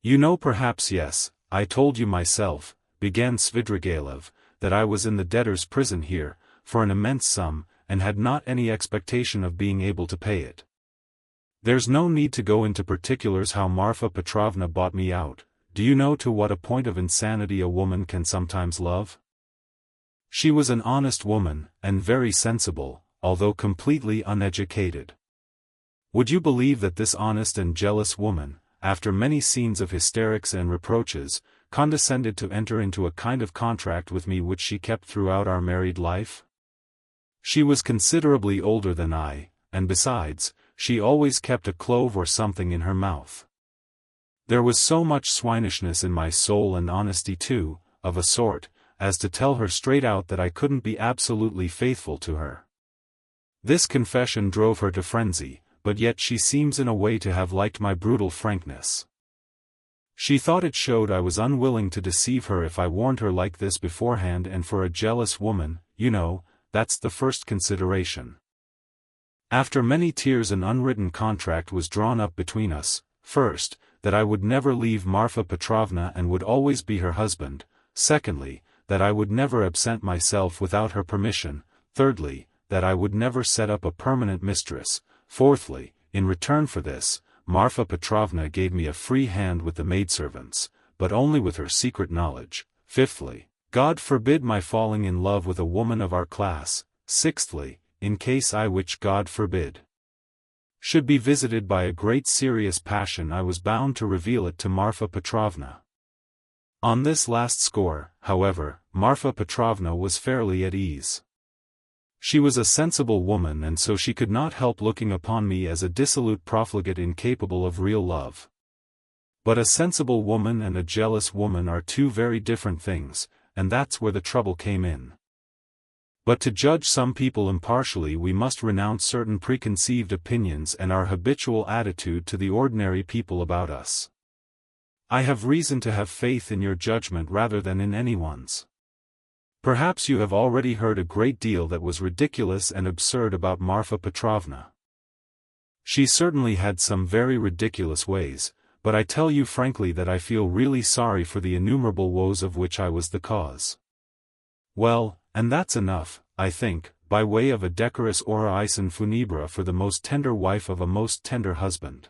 You know, perhaps yes, I told you myself, began Svidrigaïlov, that I was in the debtor's prison here, for an immense sum, and had not any expectation of being able to pay it. There's no need to go into particulars how Marfa Petrovna bought me out. Do you know to what a point of insanity a woman can sometimes love? She was an honest woman, and very sensible, although completely uneducated. Would you believe that this honest and jealous woman, after many scenes of hysterics and reproaches, condescended to enter into a kind of contract with me which she kept throughout our married life? She was considerably older than I, and besides, she always kept a clove or something in her mouth. There was so much swinishness in my soul, and honesty too, of a sort, as to tell her straight out that I couldn't be absolutely faithful to her. This confession drove her to frenzy, but yet she seems in a way to have liked my brutal frankness. She thought it showed I was unwilling to deceive her if I warned her like this beforehand, and for a jealous woman, you know, that's the first consideration. After many tears an unwritten contract was drawn up between us, first, that I would never leave Marfa Petrovna and would always be her husband, secondly, that I would never absent myself without her permission, thirdly, that I would never set up a permanent mistress, fourthly, in return for this, Marfa Petrovna gave me a free hand with the maidservants, but only with her secret knowledge, fifthly, God forbid my falling in love with a woman of our class, sixthly, in case I, which God forbid, should be visited by a great serious passion, I was bound to reveal it to Marfa Petrovna. On this last score, however, Marfa Petrovna was fairly at ease. She was a sensible woman, and so she could not help looking upon me as a dissolute profligate incapable of real love. But a sensible woman and a jealous woman are two very different things, and that's where the trouble came in. But to judge some people impartially we must renounce certain preconceived opinions and our habitual attitude to the ordinary people about us. I have reason to have faith in your judgment rather than in anyone's. Perhaps you have already heard a great deal that was ridiculous and absurd about Marfa Petrovna. She certainly had some very ridiculous ways, but I tell you frankly that I feel really sorry for the innumerable woes of which I was the cause. Well, and that's enough, I think, by way of a decorous oraison funebra for the most tender wife of a most tender husband.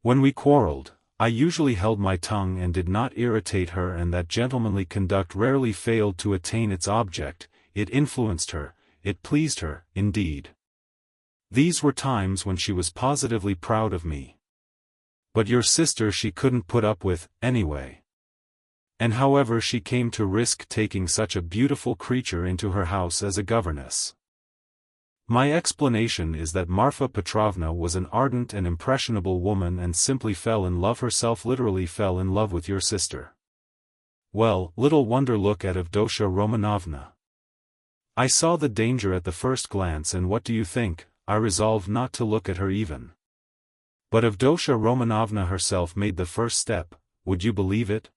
When we quarreled, I usually held my tongue and did not irritate her, and that gentlemanly conduct rarely failed to attain its object. It influenced her, it pleased her, indeed. These were times when she was positively proud of me. But your sister she couldn't put up with, anyway. And however she came to risk taking such a beautiful creature into her house as a governess. My explanation is that Marfa Petrovna was an ardent and impressionable woman and simply fell in love herself, literally fell in love with your sister. Well, little wonder, look at Avdotya Romanovna. I saw the danger at the first glance, and what do you think, I resolved not to look at her even. But Avdotya Romanovna herself made the first step, would you believe it?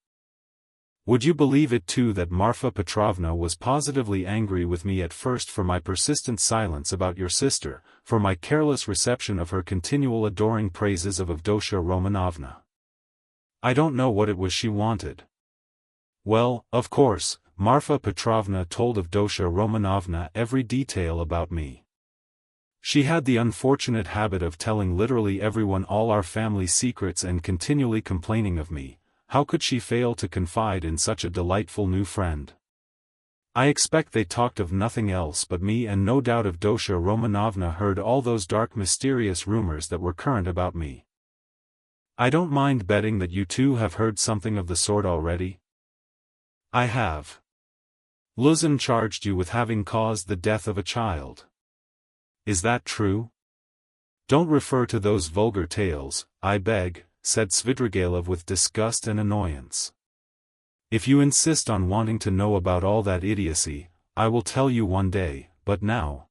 Would you believe it too that Marfa Petrovna was positively angry with me at first for my persistent silence about your sister, for my careless reception of her continual adoring praises of Avdotya Romanovna. I don't know what it was she wanted. Well, of course, Marfa Petrovna told Avdotya Romanovna every detail about me. She had the unfortunate habit of telling literally everyone all our family secrets and continually complaining of me. How could she fail to confide in such a delightful new friend? I expect they talked of nothing else but me, and no doubt Avdotya Romanovna heard all those dark mysterious rumors that were current about me. I don't mind betting that you too have heard something of the sort already. I have. Luzin charged you with having caused the death of a child. Is that true? Don't refer to those vulgar tales, I beg, said Svidrigaïlov with disgust and annoyance. If you insist on wanting to know about all that idiocy, I will tell you one day, but now.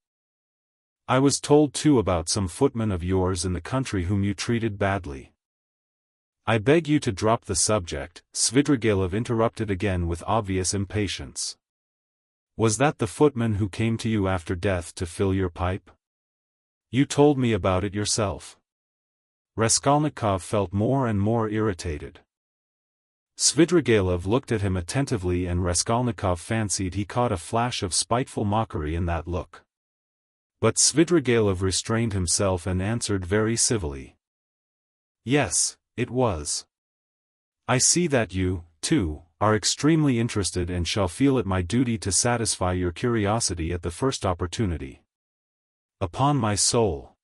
I was told too about some footman of yours in the country whom you treated badly. I beg you to drop the subject, Svidrigaïlov interrupted again with obvious impatience. Was that the footman who came to you after death to fill your pipe? You told me about it yourself. Raskolnikov felt more and more irritated. Svidrigailov looked at him attentively, and Raskolnikov fancied he caught a flash of spiteful mockery in that look. But Svidrigailov restrained himself and answered very civilly. Yes, it was. I see that you, too, are extremely interested and shall feel it my duty to satisfy your curiosity at the first opportunity. Upon my soul.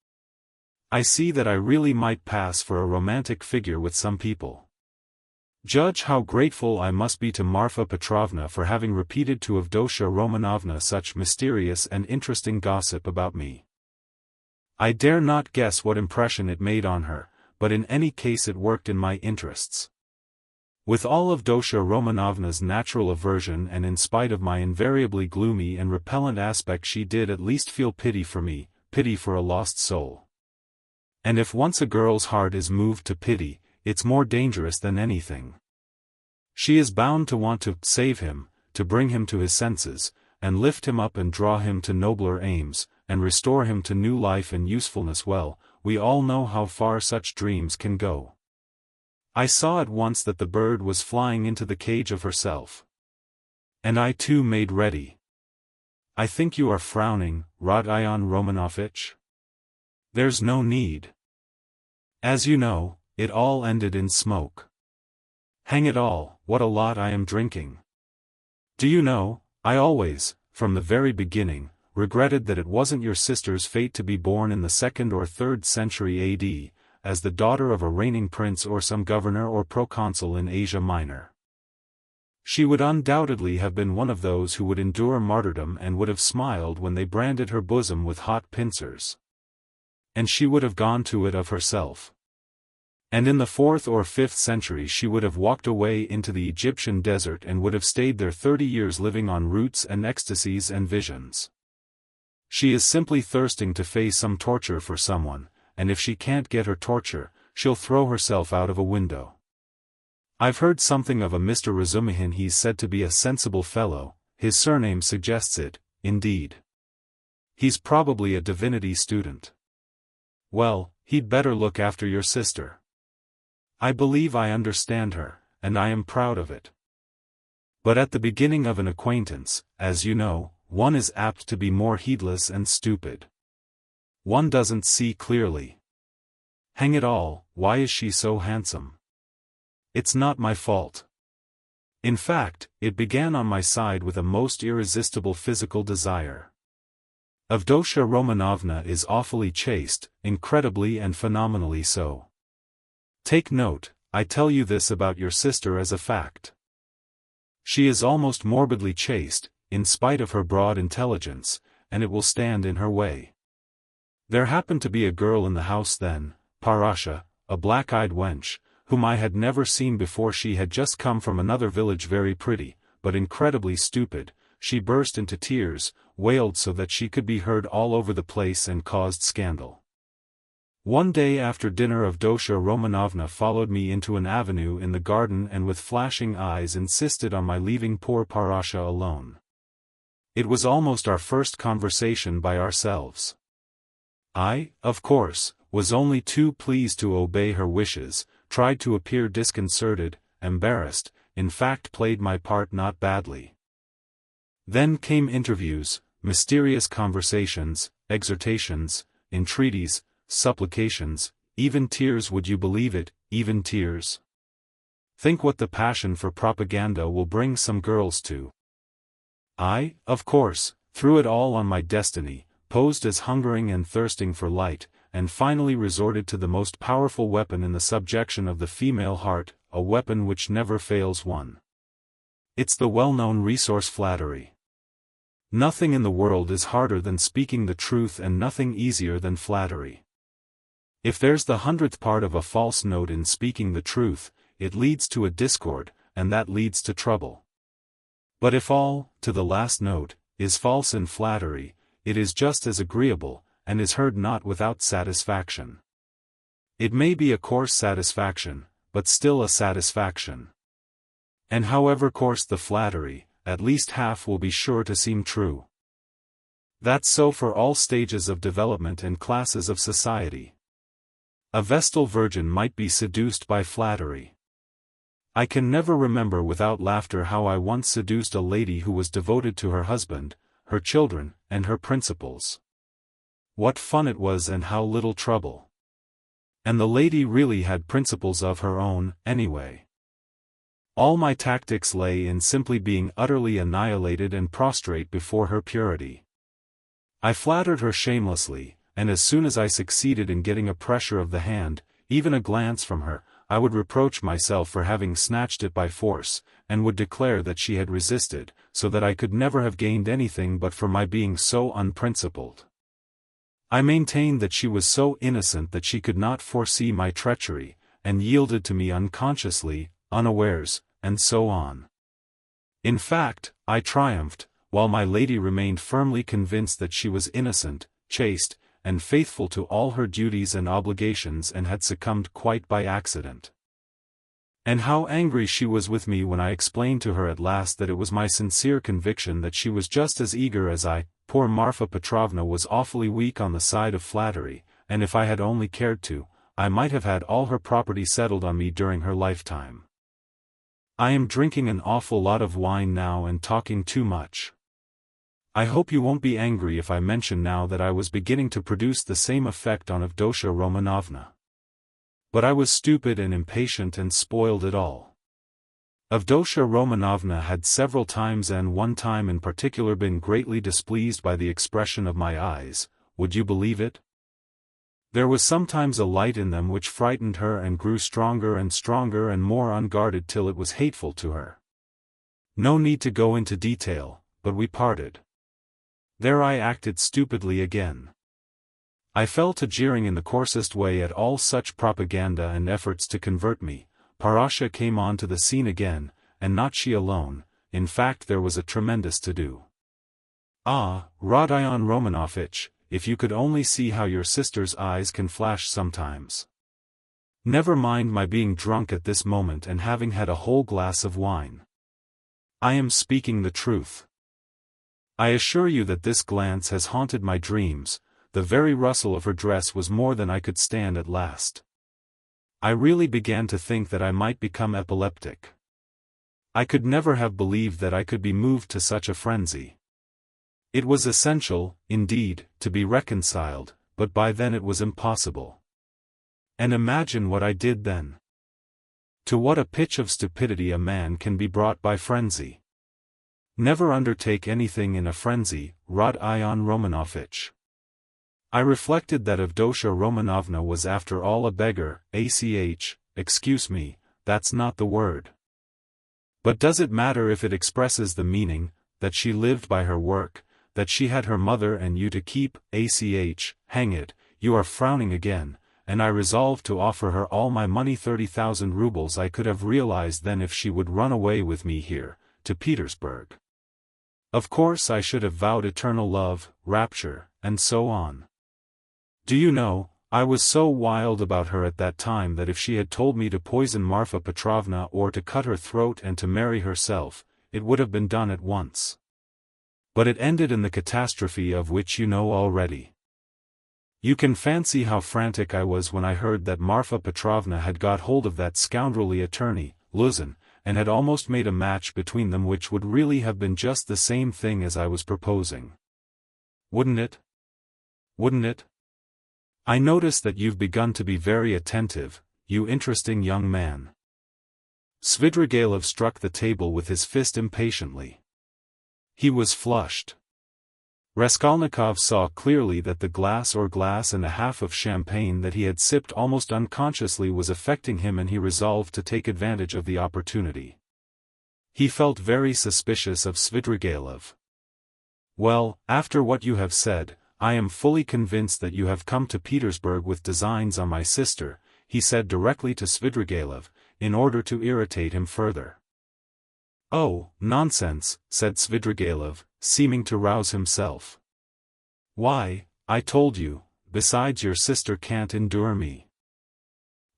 I see that I really might pass for a romantic figure with some people. Judge how grateful I must be to Marfa Petrovna for having repeated to Avdotya Romanovna such mysterious and interesting gossip about me. I dare not guess what impression it made on her, but in any case it worked in my interests. With all Avdotya Romanovna's natural aversion and in spite of my invariably gloomy and repellent aspect, she did at least feel pity for me, pity for a lost soul. And if once a girl's heart is moved to pity, it's more dangerous than anything. She is bound to want to save him, to bring him to his senses, and lift him up and draw him to nobler aims, and restore him to new life and usefulness. Well, we all know how far such dreams can go. I saw at once that the bird was flying into the cage of herself. And I too made ready. I think you are frowning, Rodion Romanovitch? There's no need. As you know, it all ended in smoke. Hang it all, what a lot I am drinking. Do you know, I always, from the very beginning, regretted that it wasn't your sister's fate to be born in the 2nd or 3rd century AD, as the daughter of a reigning prince or some governor or proconsul in Asia Minor. She would undoubtedly have been one of those who would endure martyrdom and would have smiled when they branded her bosom with hot pincers. And she would have gone to it of herself. And in the 4th or 5th century she would have walked away into the Egyptian desert and would have stayed there 30 years living on roots and ecstasies and visions. She is simply thirsting to face some torture for someone, and if she can't get her torture, she'll throw herself out of a window. I've heard something of a Mr. Razumihin. He's said to be a sensible fellow, his surname suggests it, indeed. He's probably a divinity student. Well, he'd better look after your sister. I believe I understand her, and I am proud of it. But at the beginning of an acquaintance, as you know, one is apt to be more heedless and stupid. One doesn't see clearly. Hang it all, why is she so handsome? It's not my fault. In fact, it began on my side with a most irresistible physical desire. Avdotya Romanovna is awfully chaste, incredibly and phenomenally so. Take note, I tell you this about your sister as a fact. She is almost morbidly chaste, in spite of her broad intelligence, and it will stand in her way. There happened to be a girl in the house then, Parasha, a black-eyed wench, whom I had never seen before. She had just come from another village, very pretty, but incredibly stupid. She burst into tears, wailed so that she could be heard all over the place and caused scandal. One day after dinner Avdotya Romanovna followed me into an avenue in the garden and with flashing eyes insisted on my leaving poor Parasha alone. It was almost our first conversation by ourselves. I, of course, was only too pleased to obey her wishes, tried to appear disconcerted, embarrassed, in fact played my part not badly. Then came interviews, mysterious conversations, exhortations, entreaties, supplications, even tears. Would you believe it, even tears? Think what the passion for propaganda will bring some girls to. I, of course, threw it all on my destiny, posed as hungering and thirsting for light, and finally resorted to the most powerful weapon in the subjection of the female heart, a weapon which never fails one. It's the well-known resource flattery. Nothing in the world is harder than speaking the truth and nothing easier than flattery. If there's the 100th part of a false note in speaking the truth, it leads to a discord, and that leads to trouble. But if all, to the last note, is false in flattery, it is just as agreeable, and is heard not without satisfaction. It may be a coarse satisfaction, but still a satisfaction. And however coarse the flattery, at least half will be sure to seem true. That's so for all stages of development and classes of society. A Vestal virgin might be seduced by flattery. I can never remember without laughter how I once seduced a lady who was devoted to her husband, her children, and her principles. What fun it was and how little trouble. And the lady really had principles of her own, anyway. All my tactics lay in simply being utterly annihilated and prostrate before her purity. I flattered her shamelessly, and as soon as I succeeded in getting a pressure of the hand, even a glance from her, I would reproach myself for having snatched it by force, and would declare that she had resisted, so that I could never have gained anything but for my being so unprincipled. I maintained that she was so innocent that she could not foresee my treachery, and yielded to me unconsciously, unawares, and so on. In fact, I triumphed, while my lady remained firmly convinced that she was innocent, chaste, and faithful to all her duties and obligations and had succumbed quite by accident. And how angry she was with me when I explained to her at last that it was my sincere conviction that she was just as eager as I. Poor Marfa Petrovna was awfully weak on the side of flattery, and if I had only cared to, I might have had all her property settled on me during her lifetime. I am drinking an awful lot of wine now and talking too much. I hope you won't be angry if I mention now that I was beginning to produce the same effect on Avdotya Romanovna. But I was stupid and impatient and spoiled it all. Avdotya Romanovna had several times and one time in particular been greatly displeased by the expression of my eyes, would you believe it? There was sometimes a light in them which frightened her and grew stronger and more unguarded till it was hateful to her. No need to go into detail, but we parted. There I acted stupidly again. I fell to jeering in the coarsest way at all such propaganda and efforts to convert me. Parasha came on to the scene again, and not she alone, in fact there was a tremendous to-do. Ah, Rodion Romanovitch, if you could only see how your sister's eyes can flash sometimes. Never mind my being drunk at this moment and having had a whole glass of wine. I am speaking the truth. I assure you that this glance has haunted my dreams. The very rustle of her dress was more than I could stand at last. I really began to think that I might become epileptic. I could never have believed that I could be moved to such a frenzy. It was essential, indeed, to be reconciled, but by then it was impossible. And imagine what I did then. To what a pitch of stupidity a man can be brought by frenzy. Never undertake anything in a frenzy, Rodion Romanovitch. I reflected that Avdotya Romanovna was after all a beggar, excuse me, that's not the word. But does it matter if it expresses the meaning, that she lived by her work, that she had her mother and you to keep, hang it, you are frowning again, and I resolved to offer her all my money 30,000 rubles I could have realized then if she would run away with me here, to Petersburg. Of course I should have vowed eternal love, rapture, and so on. Do you know, I was so wild about her at that time that if she had told me to poison Marfa Petrovna or to cut her throat and to marry herself, it would have been done at once. But it ended in the catastrophe of which you know already. You can fancy how frantic I was when I heard that Marfa Petrovna had got hold of that scoundrelly attorney, Luzin, and had almost made a match between them which would really have been just the same thing as I was proposing. Wouldn't it? Wouldn't it? I notice that you've begun to be very attentive, you interesting young man. Svidrigailov struck the table with his fist impatiently. He was flushed. Raskolnikov saw clearly that the glass and a half of champagne that he had sipped almost unconsciously was affecting him, and he resolved to take advantage of the opportunity. He felt very suspicious of Svidrigailov. Well, after what you have said, I am fully convinced that you have come to Petersburg with designs on my sister, he said directly to Svidrigailov, in order to irritate him further. Oh, nonsense, said Svidrigailov, seeming to rouse himself. Why, I told you, besides your sister can't endure me.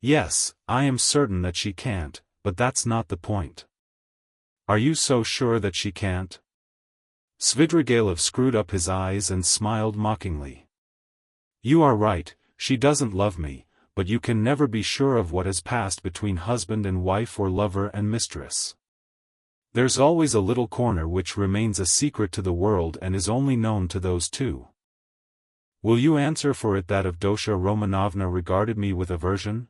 Yes, I am certain that she can't, but that's not the point. Are you so sure that she can't? Svidrigailov screwed up his eyes and smiled mockingly. You are right, she doesn't love me, but you can never be sure of what has passed between husband and wife or lover and mistress. There's always a little corner which remains a secret to the world and is only known to those two. Will you answer for it that Avdotya Romanovna regarded me with aversion?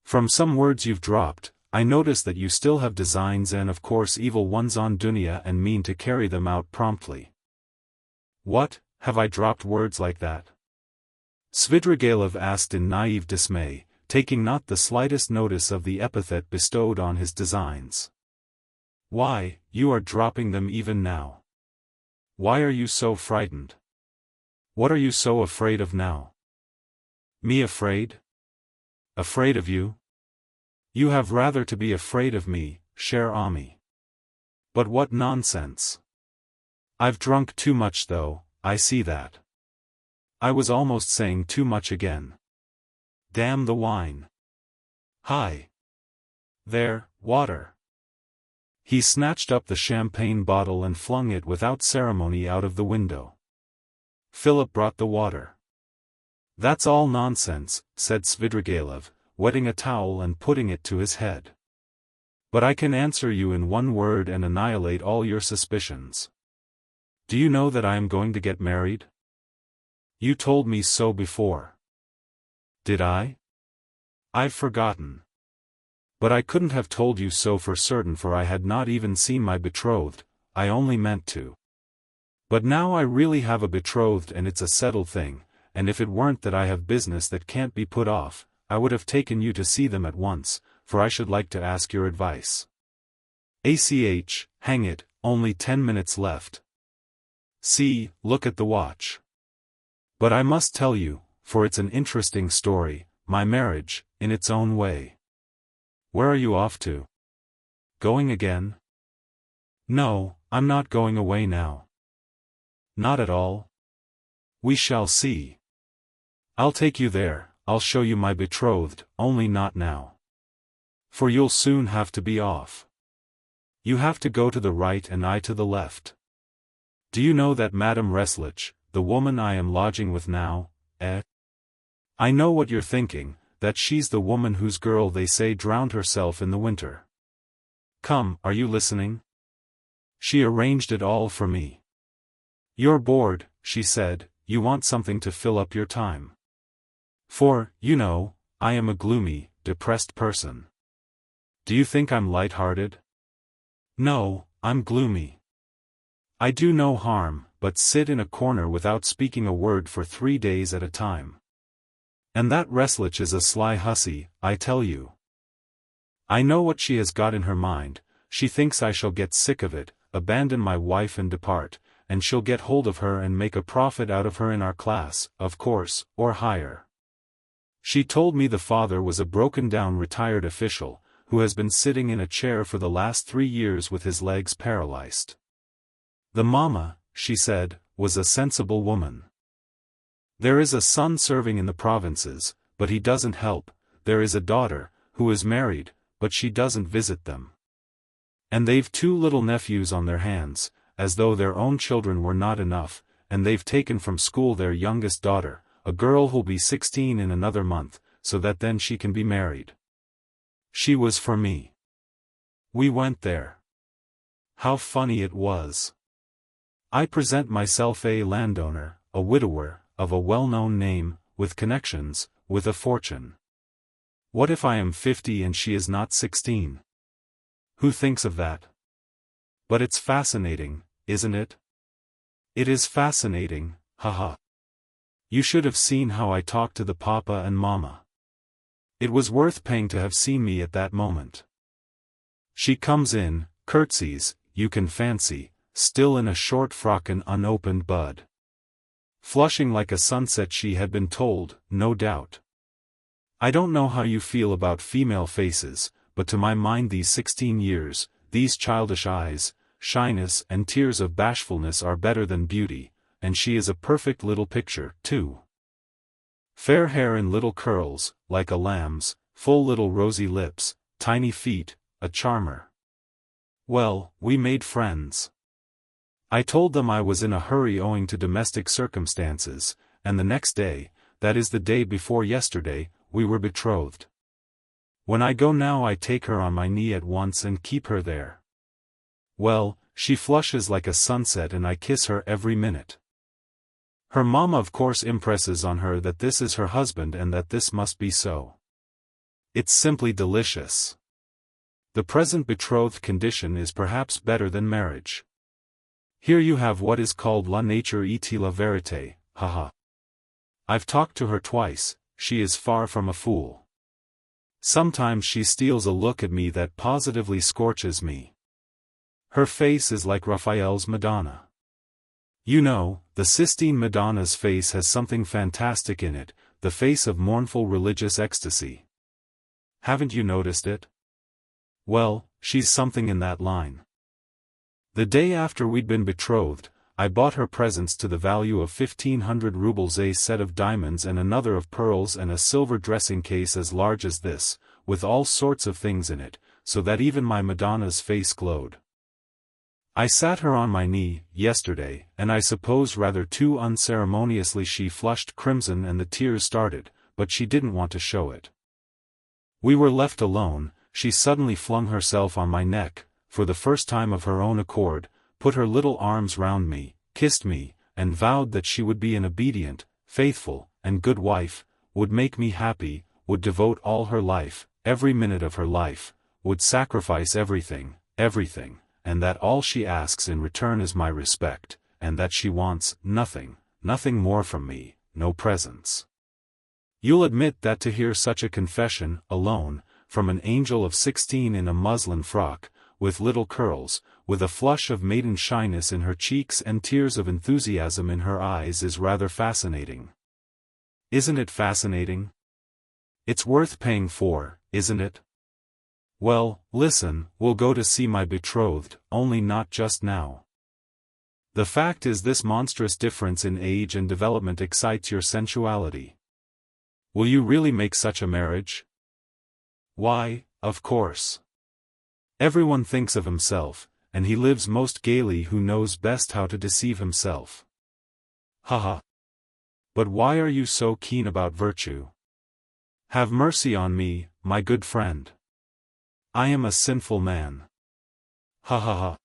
From some words you've dropped, I notice that you still have designs and of course evil ones on Dunya and mean to carry them out promptly. What, have I dropped words like that? Svidrigailov asked in naive dismay, taking not the slightest notice of the epithet bestowed on his designs. Why, you are dropping them even now. Why are you so frightened? What are you so afraid of now? Me afraid? Afraid of you? You have rather to be afraid of me, cher ami. But what nonsense. I've drunk too much though, I see that. I was almost saying too much again. Damn the wine. Hi. There, water. He snatched up the champagne bottle and flung it without ceremony out of the window. Philip brought the water. That's all nonsense, said Svidrigailov, wetting a towel and putting it to his head. But I can answer you in one word and annihilate all your suspicions. Do you know that I am going to get married? You told me so before. Did I? I've forgotten. But I couldn't have told you so for certain, for I had not even seen my betrothed, I only meant to. But now I really have a betrothed and it's a settled thing, and if it weren't that I have business that can't be put off, I would have taken you to see them at once, for I should like to ask your advice. Hang it, only 10 minutes left. See, look at the watch. But I must tell you, for it's an interesting story, my marriage, in its own way. Where are you off to? Going again? No, I'm not going away now. Not at all. We shall see. I'll take you there, I'll show you my betrothed, only not now. For you'll soon have to be off. You have to go to the right and I to the left. Do you know that Madame Reslich, the woman I am lodging with now, I know what you're thinking, that she's the woman whose girl they say drowned herself in the winter. Come, are you listening? She arranged it all for me. You're bored, she said, you want something to fill up your time. For, you know, I am a gloomy, depressed person. Do you think I'm light-hearted? No, I'm gloomy. I do no harm, but sit in a corner without speaking a word for 3 days at a time. And that Reslich is a sly hussy, I tell you. I know what she has got in her mind, she thinks I shall get sick of it, abandon my wife and depart, and she'll get hold of her and make a profit out of her in our class, of course, or higher. She told me the father was a broken-down retired official, who has been sitting in a chair for the last 3 years with his legs paralyzed. The mamma, she said, was a sensible woman. There is a son serving in the provinces, but he doesn't help, there is a daughter, who is married, but she doesn't visit them. And they've 2 little nephews on their hands, as though their own children were not enough, and they've taken from school their youngest daughter, a girl who'll be 16 in another month, so that then she can be married. She was for me. We went there. How funny it was. I present myself a landowner, a widower, of a well-known name, with connections, with a fortune. What if I am 50 and she is not 16? Who thinks of that? But it's fascinating, isn't it? It is fascinating, haha. You should have seen how I talked to the papa and mama. It was worth paying to have seen me at that moment. She comes in, curtsies, you can fancy, still in a short frock and unopened bud. Flushing like a sunset, she had been told, no doubt. I don't know how you feel about female faces, but to my mind these 16 years, these childish eyes, shyness and tears of bashfulness are better than beauty, and she is a perfect little picture, too. Fair hair in little curls, like a lamb's, full little rosy lips, tiny feet, a charmer. Well, we made friends. I told them I was in a hurry owing to domestic circumstances, and the next day, that is the day before yesterday, we were betrothed. When I go now I take her on my knee at once and keep her there. Well, she flushes like a sunset and I kiss her every minute. Her mama of course impresses on her that this is her husband and that this must be so. It's simply delicious. The present betrothed condition is perhaps better than marriage. Here you have what is called la nature et la vérité, haha. I've talked to her twice, she is far from a fool. Sometimes she steals a look at me that positively scorches me. Her face is like Raphael's Madonna. You know, the Sistine Madonna's face has something fantastic in it, the face of mournful religious ecstasy. Haven't you noticed it? Well, she's something in that line. The day after we'd been betrothed, I bought her presents to the value of 1,500 rubles, a set of diamonds and another of pearls and a silver dressing case as large as this, with all sorts of things in it, so that even my Madonna's face glowed. I sat her on my knee, yesterday, and I suppose rather too unceremoniously she flushed crimson and the tears started, but she didn't want to show it. We were left alone. She suddenly flung herself on my neck, for the first time of her own accord, put her little arms round me, kissed me, and vowed that she would be an obedient, faithful, and good wife, would make me happy, would devote all her life, every minute of her life, would sacrifice everything, and that all she asks in return is my respect, and that she wants nothing more from me, no presents. You'll admit that to hear such a confession, alone, from an angel of 16 in a muslin frock, with little curls, with a flush of maiden shyness in her cheeks and tears of enthusiasm in her eyes is rather fascinating. Isn't it fascinating? It's worth paying for, isn't it? Well, listen, we'll go to see my betrothed, only not just now. The fact is this monstrous difference in age and development excites your sensuality. Will you really make such a marriage? Why, of course. Everyone thinks of himself, and he lives most gaily who knows best how to deceive himself. Haha. But why are you so keen about virtue? Have mercy on me, my good friend. I am a sinful man. Ha ha ha.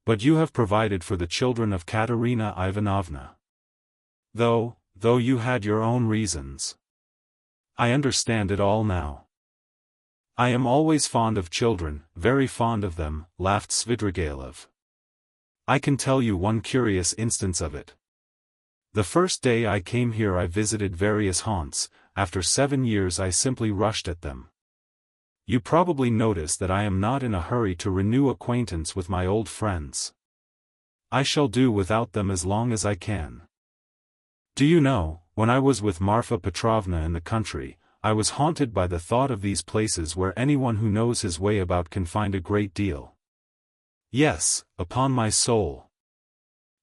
But you have provided for the children of Katerina Ivanovna. Though you had your own reasons. I understand it all now. I am always fond of children, very fond of them, laughed Svidrigaïlov. I can tell you one curious instance of it. The first day I came here I visited various haunts. After 7 years I simply rushed at them. You probably notice that I am not in a hurry to renew acquaintance with my old friends. I shall do without them as long as I can. Do you know, when I was with Marfa Petrovna in the country, I was haunted by the thought of these places where anyone who knows his way about can find a great deal. Yes, upon my soul.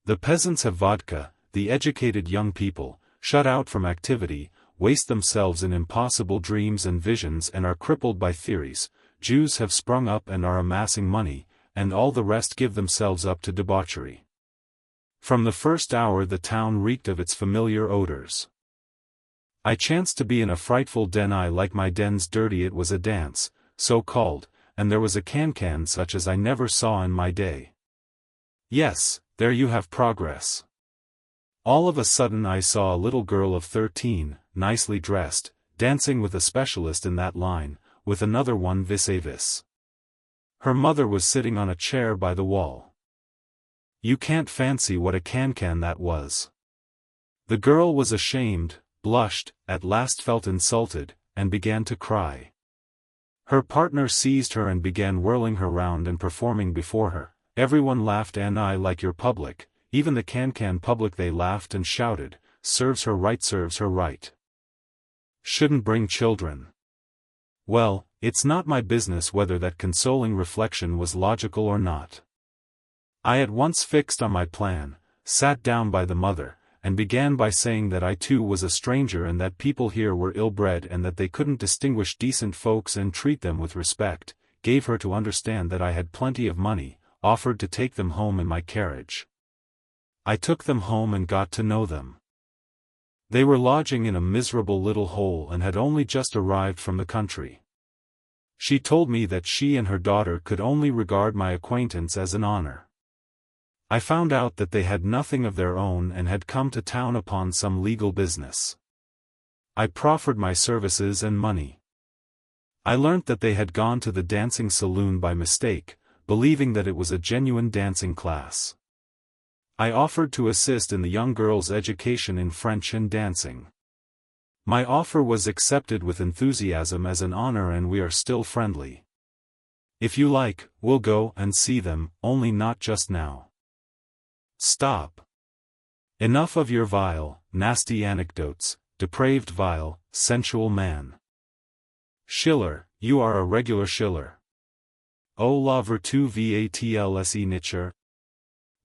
The peasants have vodka, the educated young people, shut out from activity, waste themselves in impossible dreams and visions and are crippled by theories. Jews have sprung up and are amassing money, and all the rest give themselves up to debauchery. From the first hour the town reeked of its familiar odors. I chanced to be in a frightful den. I like my dens dirty. It was a dance, so called, and there was a can-can such as I never saw in my day. Yes, there you have progress. All of a sudden I saw a little girl of 13, nicely dressed, dancing with a specialist in that line, with another one vis-a-vis. Her mother was sitting on a chair by the wall. You can't fancy what a can-can that was. The girl was ashamed, blushed, at last felt insulted, and began to cry. Her partner seized her and began whirling her round and performing before her. Everyone laughed and I like your public, even the can-can public. They laughed and shouted, serves her right, serves her right. Shouldn't bring children. Well, it's not my business whether that consoling reflection was logical or not. I at once fixed on my plan, sat down by the mother, and began by saying that I too was a stranger and that people here were ill-bred and that they couldn't distinguish decent folks and treat them with respect, gave her to understand that I had plenty of money, offered to take them home in my carriage. I took them home and got to know them. They were lodging in a miserable little hole and had only just arrived from the country. She told me that she and her daughter could only regard my acquaintance as an honor. I found out that they had nothing of their own and had come to town upon some legal business. I proffered my services and money. I learnt that they had gone to the dancing saloon by mistake, believing that it was a genuine dancing class. I offered to assist in the young girl's education in French and dancing. My offer was accepted with enthusiasm as an honor, and we are still friendly. If you like, we'll go and see them, only not just now. Stop. Enough of your vile, nasty anecdotes, depraved, vile, sensual man. Schiller, you are a regular Schiller. Oh la vertu vatlse nature.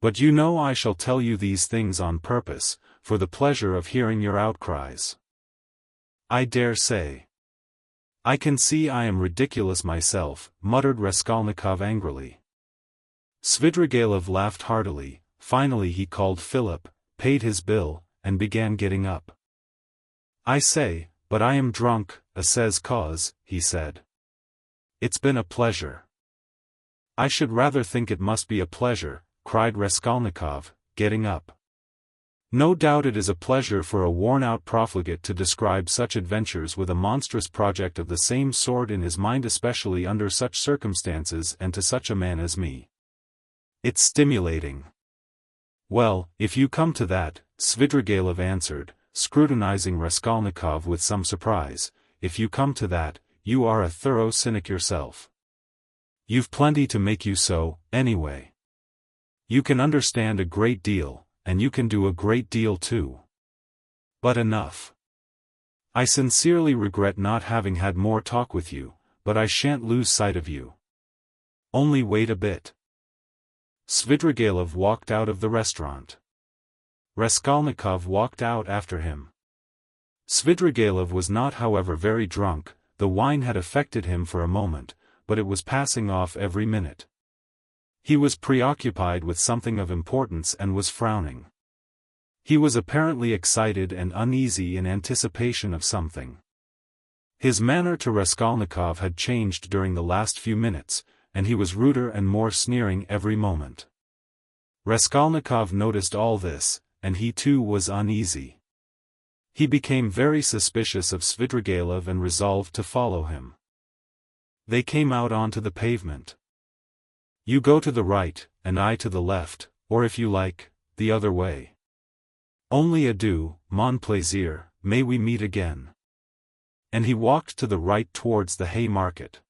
But you know I shall tell you these things on purpose, for the pleasure of hearing your outcries. I dare say. I can see I am ridiculous myself, muttered Raskolnikov angrily. Svidrigaïlov laughed heartily. Finally he called Philip, paid his bill, and began getting up. I say, but I am drunk, says cause, he said. It's been a pleasure. I should rather think it must be a pleasure, cried Raskolnikov, getting up. No doubt it is a pleasure for a worn-out profligate to describe such adventures with a monstrous project of the same sort in his mind, especially under such circumstances and to such a man as me. It's stimulating. Well, if you come to that, Svidrigaïlov answered, scrutinizing Raskolnikov with some surprise, if you come to that, you are a thorough cynic yourself. You've plenty to make you so, anyway. You can understand a great deal, and you can do a great deal too. But enough. I sincerely regret not having had more talk with you, but I shan't lose sight of you. Only wait a bit. Svidrigaïlov walked out of the restaurant. Raskolnikov walked out after him. Svidrigaïlov was not, however, very drunk. The wine had affected him for a moment, but it was passing off every minute. He was preoccupied with something of importance and was frowning. He was apparently excited and uneasy in anticipation of something. His manner to Raskolnikov had changed during the last few minutes, and he was ruder and more sneering every moment. Raskolnikov noticed all this, and he too was uneasy. He became very suspicious of Svidrigaïlov and resolved to follow him. They came out onto the pavement. You go to the right, and I to the left, or if you like, the other way. Only adieu, mon plaisir, may we meet again. And he walked to the right towards the Haymarket.